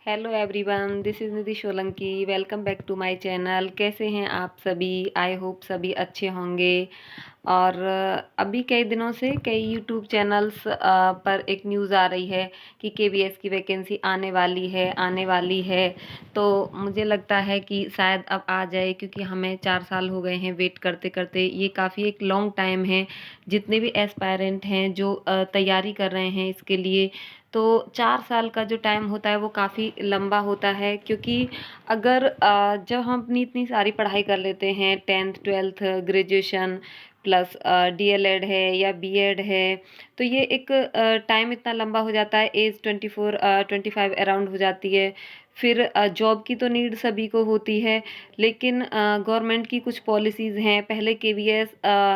Hello everyone, this is Nidhi Solanki. Welcome back to my channel. कैसे हैं आप सभी? आई होप सभी अच्छे होंगे। और अभी कई दिनों से कई यूट्यूब चैनल्स पर एक न्यूज़ आ रही है कि केवीएस की वैकेंसी आने वाली है। तो मुझे लगता है कि शायद अब आ जाए, क्योंकि हमें 4 साल हो गए हैं वेट करते करते। ये काफ़ी एक लॉन्ग टाइम है। जितने भी एस्पायरेंट हैं जो तैयारी कर रहे हैं इसके लिए, तो 4 साल का जो टाइम होता है वो काफ़ी लंबा होता है। क्योंकि अगर जब हम अपनी इतनी सारी पढ़ाई कर लेते हैं, 10th 12th graduation plus DElEd है या बीएड है, तो ये एक टाइम इतना लंबा हो जाता है। एज 24 25 अराउंड हो जाती है। फिर जॉब की तो नीड सभी को होती है, लेकिन गवर्नमेंट की कुछ पॉलिसीज़ हैं। पहले केवीएस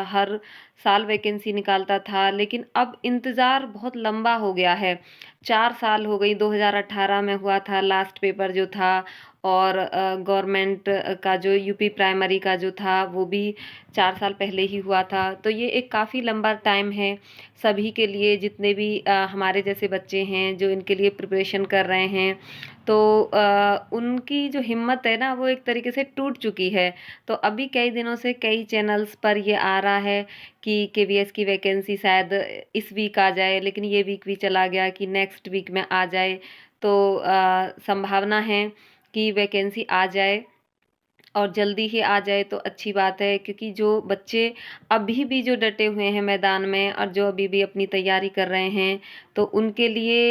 हर साल वैकेंसी निकालता था, लेकिन अब इंतज़ार बहुत लंबा हो गया है। 4 साल हो गई। 2018 में हुआ था लास्ट पेपर जो था, और गवर्नमेंट का जो यूपी प्राइमरी का जो था वो भी 4 साल पहले ही हुआ था। तो ये एक काफ़ी लंबा टाइम है सभी के लिए, जितने भी हमारे जैसे बच्चे हैं जो इनके लिए प्रिपरेशन कर रहे हैं। तो उनकी जो हिम्मत है ना, वो एक तरीके से टूट चुकी है। तो अभी कई दिनों से कई चैनल्स पर ये आ रहा है कि केवीएस की वैकेंसी शायद इस वीक आ जाए, लेकिन ये वीक भी चला गया कि नेक्स्ट वीक में आ जाए। तो संभावना है कि वैकेंसी आ जाए, और जल्दी ही आ जाए तो अच्छी बात है। क्योंकि जो बच्चे अभी भी जो डटे हुए हैं मैदान में, और जो अभी भी अपनी तैयारी कर रहे हैं, तो उनके लिए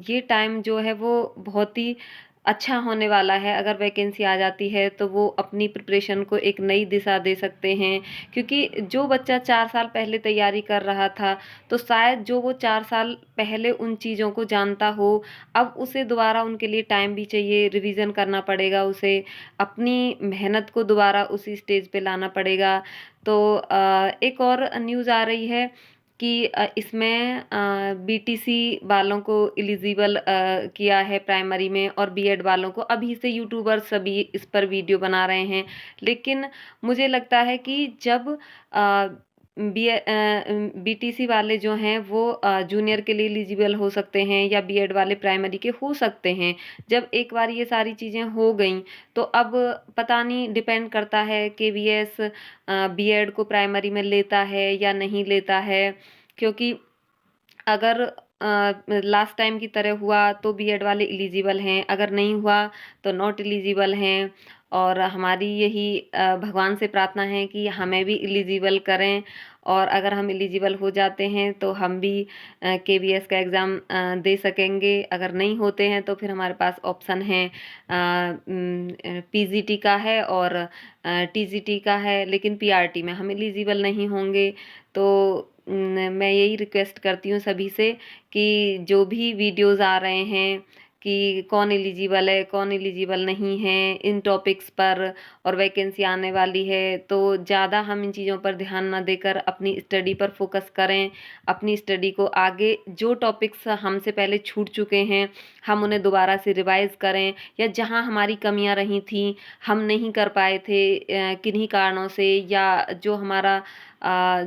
ये टाइम जो है वो बहुत ही अच्छा होने वाला है। अगर वैकेंसी आ जाती है तो वो अपनी प्रिपरेशन को एक नई दिशा दे सकते हैं। क्योंकि जो बच्चा 4 साल पहले तैयारी कर रहा था, तो शायद जो वो 4 साल पहले उन चीज़ों को जानता हो, अब उसे दोबारा उनके लिए टाइम भी चाहिए, रिवीजन करना पड़ेगा उसे, अपनी मेहनत को दोबारा उसी स्टेज पे लाना पड़ेगा। तो एक और न्यूज़ आ रही है कि इसमें बीटीसी वालों को एलिजिबल किया है प्राइमरी में, और बीएड वालों को। अभी से यूट्यूबर्स सभी इस पर वीडियो बना रहे हैं, लेकिन मुझे लगता है कि जब बीटीसी वाले जो हैं वो जूनियर के लिए एलिजिबल हो सकते हैं, या बीएड वाले प्राइमरी के हो सकते हैं। जब एक बार ये सारी चीज़ें हो गई, तो अब पता नहीं, डिपेंड करता है केवीएस बीएड को प्राइमरी में लेता है या नहीं लेता है। क्योंकि अगर लास्ट टाइम की तरह हुआ तो बीएड वाले एलिजिबल हैं, अगर नहीं हुआ तो नॉट एलिजिबल हैं। और हमारी यही भगवान से प्रार्थना है कि हमें भी एलिजिबल करें, और अगर हम एलिजिबल हो जाते हैं तो हम भी केवीएस का एग्ज़ाम दे सकेंगे। अगर नहीं होते हैं तो फिर हमारे पास ऑप्शन है, पीजीटी का है और टीजीटी का है, लेकिन पीआरटी में हम एलिजिबल नहीं होंगे। तो मैं यही रिक्वेस्ट करती हूँ सभी से कि जो भी वीडियोस आ रहे हैं कि कौन एलिजिबल है कौन एलिजिबल नहीं है इन टॉपिक्स पर, और वैकेंसी आने वाली है, तो ज़्यादा हम इन चीज़ों पर ध्यान ना देकर अपनी स्टडी पर फोकस करें। अपनी स्टडी को आगे, जो टॉपिक्स हमसे पहले छूट चुके हैं हम उन्हें दोबारा से रिवाइज करें, या जहाँ हमारी कमियां रही थी, हम नहीं कर पाए थे किन्हीं कारणों से, या जो हमारा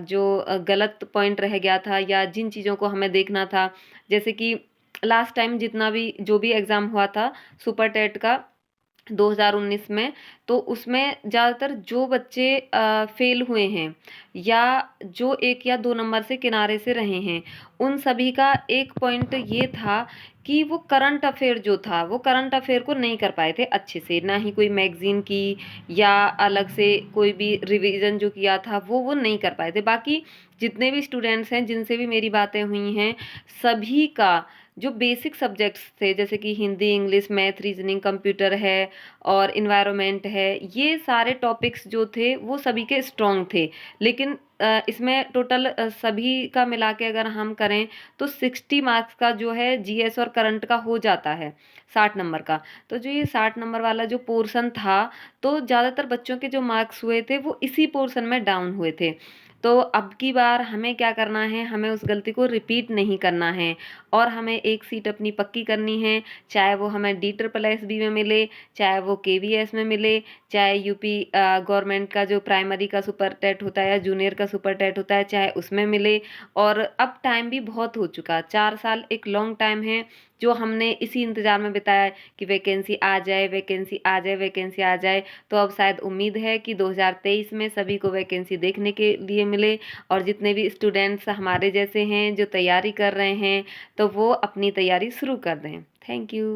जो गलत पॉइंट रह गया था, या जिन चीज़ों को हमें देखना था। जैसे कि लास्ट टाइम जितना भी जो भी एग्ज़ाम हुआ था सुपर टेट का 2019 में, तो उसमें ज़्यादातर जो बच्चे फेल हुए हैं, या जो 1 या 2 नंबर से किनारे से रहे हैं, उन सभी का एक पॉइंट ये था कि वो करंट अफेयर जो था, वो करंट अफेयर को नहीं कर पाए थे अच्छे से। ना ही कोई मैगज़ीन की या अलग से कोई भी रिवीजन जो किया था वो नहीं कर पाए थे। बाकी जितने भी स्टूडेंट्स हैं जिनसे भी मेरी बातें हुई हैं, सभी का जो बेसिक सब्जेक्ट्स थे, जैसे कि Hindi, English, math, reasoning, computer है और इन्वायरमेंट है, ये सारे टॉपिक्स जो थे वो सभी के स्ट्रॉन्ग थे। लेकिन इसमें टोटल सभी का मिला के अगर हम करें तो 60 मार्क्स का जो है जीएस और करंट का हो जाता है, 60 नंबर का। तो जो ये 60 नंबर वाला जो पोर्शन था, तो ज़्यादातर बच्चों के जो मार्क्स हुए थे वो इसी पोर्शन में डाउन हुए थे। तो अब की बार हमें क्या करना है, हमें उस गलती को रिपीट नहीं करना है, और हमें एक सीट अपनी पक्की करनी है। चाहे वो हमें DSSB में मिले, चाहे वो केवीएस में मिले, चाहे यूपी गवर्नमेंट का जो प्राइमरी का सुपर टेट होता है या जूनियर का सुपर टेट होता है, चाहे उसमें मिले। और अब टाइम भी बहुत हो चुका, 4 साल एक लॉन्ग टाइम है जो हमने इसी इंतज़ार में बिताया है कि वैकेंसी आ जाए, वैकेंसी आ जाए, वैकेंसी आ जाए, तो अब शायद उम्मीद है कि 2023 में सभी को वैकेंसी देखने के लिए मिले और जितने भी स्टूडेंट्स हमारे जैसे हैं जो तैयारी कर रहे हैं तो वो अपनी तैयारी शुरू कर दें। Thank you.